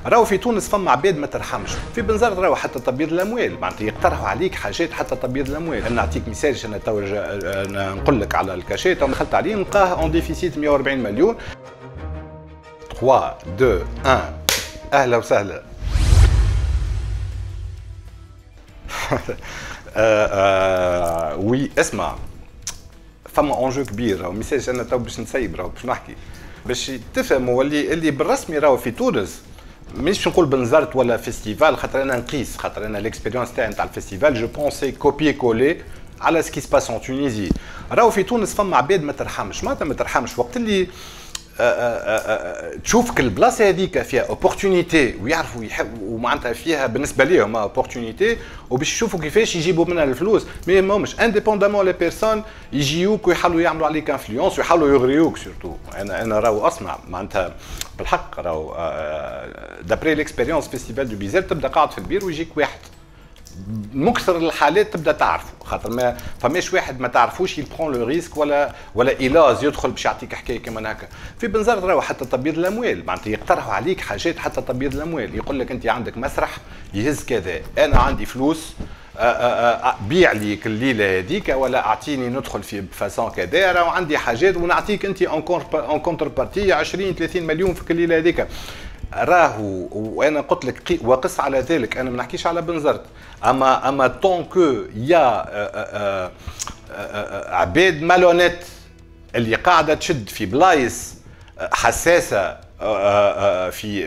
راهو في تونس فما عباد ما ترحمش، في بنزرت راهو حتى تبييض الاموال معناتها يقترحوا عليك حاجات حتى تبييض الاموال. انا نعطيك ميساج، انا تو نقول لك على الكاشيت دخلت عليه نلقاه اون ديفيسيت 140 مليون. 3 2 1 اهلا وسهلا. وي اسمع، فما انجو كبير راهو ميساج، انا تو باش نسيب راهو باش نحكي باش تفهموا اللي بالرسمي راهو في تونس مش نقول بنزرت ولا فيستيفال، خاطر انا نقيس، خاطر انا ليكسبيريونس تاعي نتاع الفيستيفال جو بونسي كوبي كولي على سكي سباس اون تونيزي. راهو في تونس فما عباد ما ترحمش، معناتها ما ترحمش وقت اللي تشوفك البلاصه هذيك فيها اوبورتونيتي ويعرفوا ومعناتها فيها بالنسبه ليهم اوبورتونيتي وباش يشوفوا كيفاش يجيبوا منها الفلوس، مي ماهمش انديبوندامون لي بيرسون يجيوك ويحاولوا يعملوا عليك انفلونس ويحاولوا يغريوك سورتو. انا راهو اسمع معناتها بالحق راهو دابري ليكسبيريونس فيستيفال دو بيزير تبدا قاعد في البير ويجيك واحد مكثر الحالات تبدا تعرفه، خاطر ما فماش واحد ما تعرفوش يبرون لو ريسك ولا ايلاز يدخل باش يعطيك حكايه كيما هكا. في بنزرت راهو حتى تبييض الاموال معناتها يقترحوا عليك حاجات حتى تبييض الاموال، يقول لك انت عندك مسرح يهز كذا، انا عندي فلوس بيع لي الليله هذيك ولا اعطيني ندخل في فاسون كذا، راهو عندي حاجات ونعطيك انت اون كونتر بارتي 20 30 مليون في الليله هذيك. راهو وانا قلت لك وقس على ذلك، انا ما نحكيش على بنزرت، اما طون كو يا عباد مالونيت اللي قاعده تشد في بلايص حساسه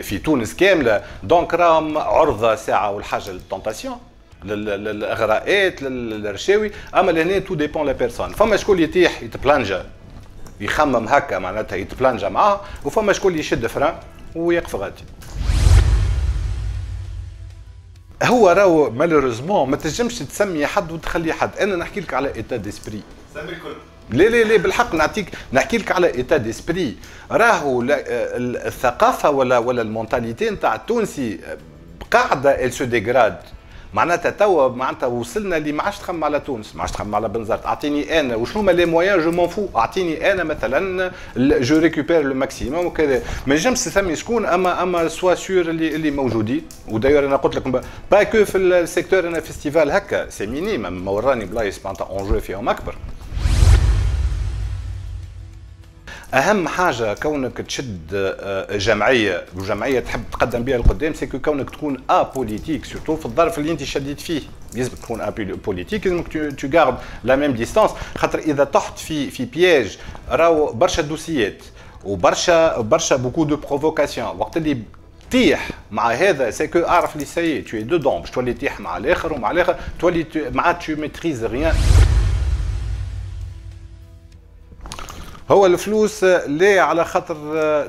في تونس كامله، دونك راهم عرضه ساعه والحاجه للتونتاسيون للاغراءات للرشاوي. اما لهنا تو ديبون لا بيرسون، فما شكون يتيح يتبلانجا يخمم هكا معناتها يتبلانجا معاه، وفما شكون يشد فران ويقف غادي. هو راهو مالوريزمون ما تنجمش تسمي حد وتخلي حد، انا نحكي لك على ايتا ديسبري. سمي الكل. لا بالحق نحكي لك على ايتا ديسبري. راهو الثقافه ولا المونتاليتي نتاع التونسي قاعده ال سو ديغراد، معناتها توا معناتها وصلنا اللي ما عادش تخمم على تونس، ما عادش تخمم على بنزرت، اعطيني انا وشنو هما لي مويان جو مون فو، اعطيني انا مثلا جو ريكوبير لو ماكسيموم وكذا، ما نجمش تسمي شكون اما سوا سور اللي موجودين. وداير انا قلت لكم با كو في السيكتور انا فيستيفال هكا سي مينيم، ما وراني بلايص معناتها اونجو فيهم اكبر. اهم حاجه كونك تشد جمعيه وجمعيه تحب تقدم بها لقدام، سي كونك تكون بوليتيك سورتو في الظرف اللي انت شديت فيه، لازمك تكون بوليتيك، لازمك تو غارد لا ميم ديستانس، خاطر اذا طحت في بياج راهو برشا دوسيات وبرشا بوكو دو بروفوكاسيون، وقت اللي تيح مع هذا سي كو اعرف لي سي تو اي دودون باش تولي تيح مع الاخر ومع الاخر تولي مع تو ميتريز ريان. هو الفلوس لا على خاطر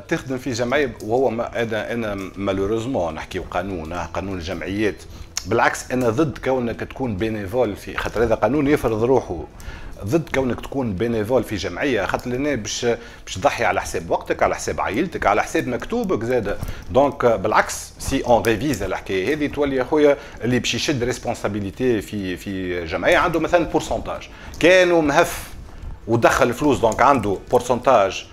تخدم في جمعيه، وهو انا مالوريزمون نحكي قانون الجمعيات، بالعكس انا ضد كونك تكون بينيفول في خاطر هذا قانون يفرض روحه، ضد كونك تكون بينيفول في جمعيه، خاطر لنا باش تضحي على حساب وقتك، على حساب عائلتك، على حساب مكتوبك زاده. دونك بالعكس سي اون ريفيز الحكايه هذه تولي يا خويا اللي باش يشد ريسبونسابيلتي في جمعيه عنده مثلا بورسونتاج كانوا مهف ودخل فلوس، دونك عنده بورسنتاج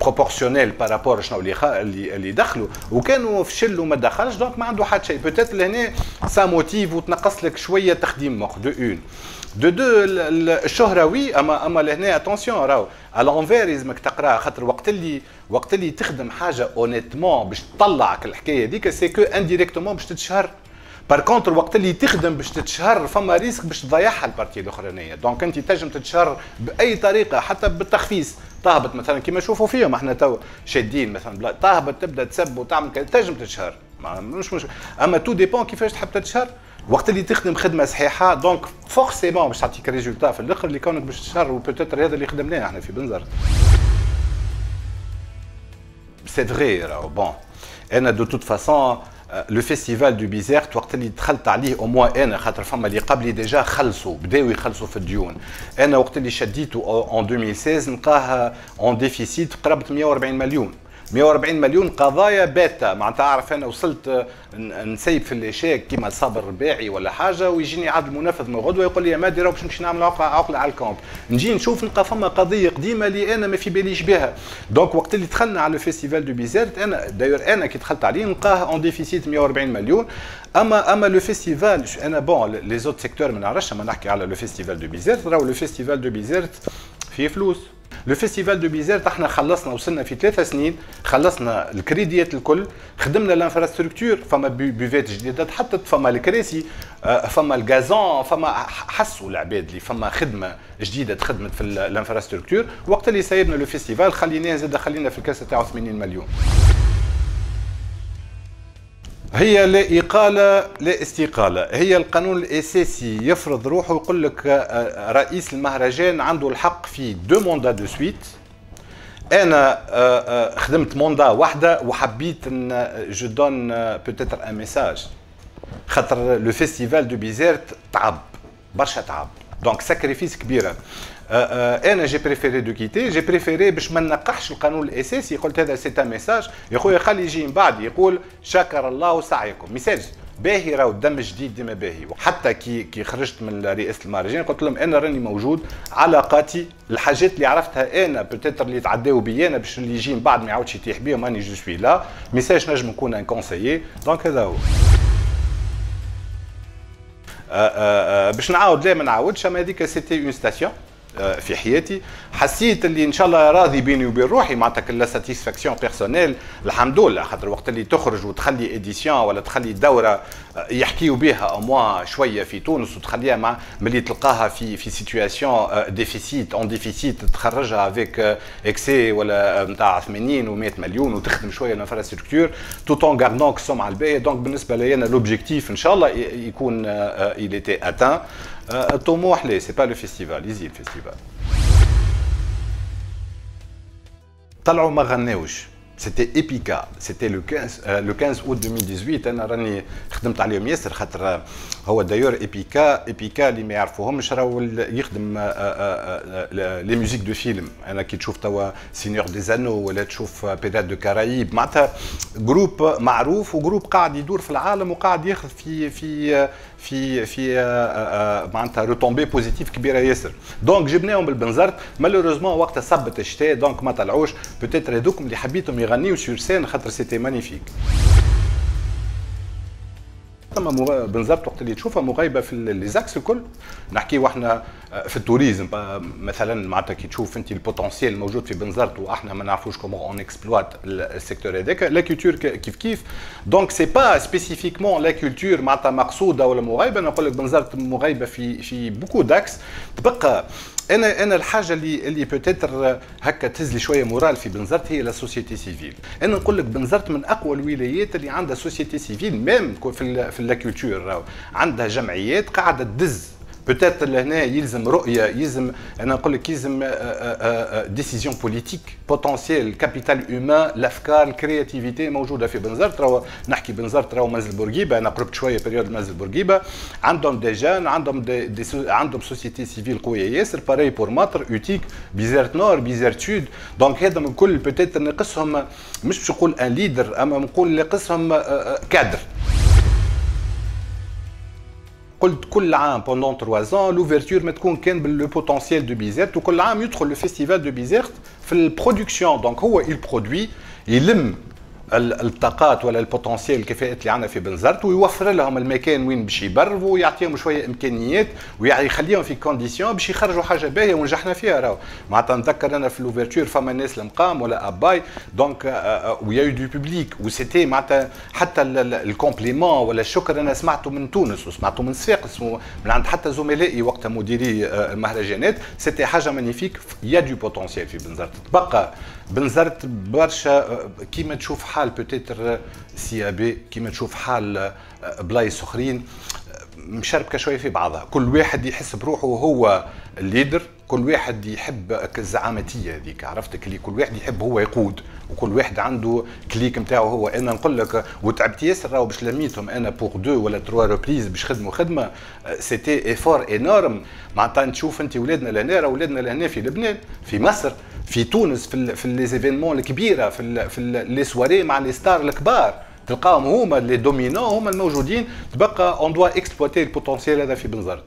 بروبورسيونيل بارابور شنو اللي دخلوا، وكانوا فشل وما دخلش دونك ما عنده حتى شيء. بوتيت لهنا سا موتيف وتنقص لك شويه تخديم مخ دو اون دو الشهره وي، اما لهنا اتونسيون راهو الانفير لازمك تقرا، خاطر وقت اللي تخدم حاجه اونيتمون باش تطلعك الحكايه هذيك سي كو انديريكتومون باش تتشهر. بار كونتر وقت اللي تخدم باش تتشهر فما ريسك باش تضيعها البارتي الاخرانيه، دونك انت تنجم تتشهر باي طريقه حتى بالتخفيص، تهبط مثلا كيما نشوفوا فيهم احنا تو شادين مثلا تهبط تبدا تسب وتعمل كذا تنجم تتشهر مش اما تو ديبون كيفاش تحب تتشهر. وقت اللي تخدم خدمه صحيحه دونك فورسيمون باش تعطيك ريزولتا في الاخر اللي كونك باش تتشهر، وبوتيتر هذا اللي خدمناه احنا في بنزرت. سي فغي راهو بون انا دو توت فاسون لو فيستيفال دو بيزيرت وقت اللي دخلت عليه او موا انا خاطر فما اللي قبلي ديجا خلصوا بداو يخلصوا في الديون، انا وقت اللي شديته اون 2016 نلقاه اون ديفيسيت قرابه 140 مليون، 140 مليون قضايا باتة، معناتها اعرف انا وصلت نسيب في الاشاك كيما صابر الرباعي ولا حاجه، ويجيني عاد المنفذ من غدوه يقول لي يا مادي راه باش نمشي نعمل عقله على الكونت، نجي نشوف نلقى فما قضيه قديمه اللي انا ما في باليش بها. دونك وقت اللي دخلنا على الفيستيفال دو بيزيرت، انا داير انا كي دخلت عليه نلقاه اون ديفيسيت 140 مليون. اما لو فيستيفال انا بون لي زوت سيكتور ما نعرفش، اما نحكي على لو فيستيفال دو بيزيرت. راهو لو فيستيفال دو بيزيرت فيه فلوس. لو فيستيفال دو بيزيرت احنا خلصنا، وصلنا في 3 سنين خلصنا الكريديات الكل، خدمنا الانفراستركتور، فما بيفات جديده تحطت، فما الكراسي، فما الغازون، فما حسوا العباد اللي فما خدمه جديده تخدمت في الانفراستركتور. وقت اللي سيبنا لو فيستيفال خليناه زاد خلينا في الكاسه تاعو 80 مليون. هي لا إقالة لا استقالة، هي القانون الأساسي يفرض روحه، يقول لك رئيس المهرجان عنده الحق في 2 موندا دو سويت. أنا خدمت موندا واحدة وحبيت أن جو دون بوتيتر ان ميساج، خاطر لو فيستيفال دو بيزيرت تعب برشا، تعب دونك ساكريفيس كبيرة. انا جي بريفيري دو كيتي، جي بريفيري باش ما نقحش القانون الاساسي. قلت هذا سي ان ميساج يا خويا، خلي يجي من بعد يقول شكر الله سعيكم، ميساج باهي، راهو الدم جديد ديما باهي. حتى كي خرجت من رئاسه المهرجان قلت لهم انا راني موجود، علاقاتي الحاجات اللي عرفتها انا بوتيتر اللي تعداو بيا انا باش اللي يجي من بعد ما يعاودش يتيح بيهم، راني جو سوي لا ميساج نجم نكون ان كونسيي. دونك هذا هو. باش نعاود لا ما نعاودش، اما هذيك سيتي اون ستاسيون في حياتي. حسيت اللي ان شاء الله راضي بيني وبين روحي، معناتها لا ساتيسفاكسيون بيرسونيل الحمد لله، خاطر وقت اللي تخرج وتخلي ايديسيون ولا تخلي دوره يحكيوا بها او موا شويه في تونس، وتخليها مع ملي تلقاها في سيتوياسيون ديفيسيت اون ديفيسيت، تخرجها افيك اكسي ولا نتاع 80 و100 مليون، وتخدم شويه الانفراستركتور توت اون غاردونك السمعه الباهيه. دونك بالنسبه لي انا لوبجيكتيف ان شاء الله يكون il était atteint. الطموح لا سي با لو فيستيفال، يزيد الفيستيفال. طلعوا ما غناوش، سيتي ايبيكا، سيتي لو 15 اوت 2018. انا راني خدمت عليهم ياسر، خاطر هو دايور ايبيكا اللي ما يعرفوهمش راهو يخدم لي ميوزيك دو فيلم. انا كي تشوف توا سينيور دي زانو ولا تشوف بيرات دو كارايب، معناتها جروب معروف وجروب قاعد يدور في العالم وقاعد ياخذ في معناتها روتومبي بوزيتيف كبيره ياسر. دونك جبناهم بالبنزرت، مالوروزمون وقتها صبت الشتاء دونك ما طلعوش. بوتيتر هذوكم اللي حبيتهم يغنيو سور سين خاطر سيتي مانيفيك. ثم بنزرت وقت اللي تشوفها مغيبه في ليزاكس الكل، نحكيو احنا في التوريزم مثلا، معناتها كي تشوف انت البوتنسيال الموجود في بنزرت واحنا ما نعرفوش كومون اون اكسبلوات السيكتور هذاك. لا كولتور كيف كيف، دونك سي با سبيسيفيكمون لا كولتور معناتها مقصوده ولا مغيبه. نقول لك بنزرت مغيبه في بوكو داكس. تبقى انا الحاجه اللي بوتيتر هكا تهز لي شويه مورال في بنزرت هي لا سوسيتي سيفيل. انا نقول لك بنزرت من اقوى الولايات اللي عندها سوسيتي سيفيل، ميم في لا كولتور عندها جمعيات قاعده تدز. بوتيتر لهنا يلزم رؤيه، يلزم انا نقول لك يلزم ديسيزيون بوليتيك بوتنسيال كابيتال هيومان، الافكار الكرياتيفيتي موجوده في بنزرت. راهو نحكي بنزرت راهو منزل بورقيبه، انا قربت شويه بريود منزل بورقيبه، عندهم دي جان، عندهم سوسيتي سيفيل قويه ياسر. باري بور مطر اوتيك بيزرت نور بيزرت سود. دونك هذا من كل بوتيتر ناقصهم، مش باش نقول ان ليدر، اما نقول ناقصهم كادر. قلت كل عام بوندون 3 ans لوفيرتور ما تكون كان باللو بوتنسيال دو بيزيرت، وكل عام يدخل لو فيستيفال دو بيزيرت في البرودكسيون. دونك هو البرودوي يلم الطاقات ولا البوتنسيال الكفاءات اللي عندنا في بنزرت، ويوفر لهم المكان وين باش يبرفوا، ويعطيهم شويه امكانيات، ويخليهم في كونديسيون باش يخرجوا حاجه باهيه ونجحنا فيها. راهو معناتها نتذكر انا في لوفيرتور فما ناس المقام ولا اباي، دونك ويا دو بوبليك، وسيتي معناتها حتى الكومبليمون ولا الشكر انا سمعته من تونس وسمعته من صفاقس من عند حتى زملائي وقتها مديري المهرجانات. سيتي حاجه مانيفيك، يا دو بوتنسيال في بنزرت. تبقى بنزرت برشا كيما تشوف حال بوتيتر سيابي، كيما تشوف حال بلايص اخرين مشربكه شويه في بعضها، كل واحد يحس بروحه هو الليدر كل واحد يحب الزعامتيه هذيك، عرفتك اللي كل واحد يحب هو يقود، وكل واحد عنده كليك نتاعو هو. انا نقول لك وتعبت ياسر راهو باش لميتهم انا بور دو ولا تروا ريبريز باش خدموا خدمه سيتي ايفور انورم. معناتها تشوف انت ولادنا لهنا، راه ولادنا لهنا في لبنان، في مصر، في تونس، في لي زيفينمون الكبيره، في لي سواري مع لي ستار الكبار، تلقاهم هما لي دومينون، هما الموجودين. تبقى اون دوا اكسبلوتي البوتنسيال هذا في بنزرت.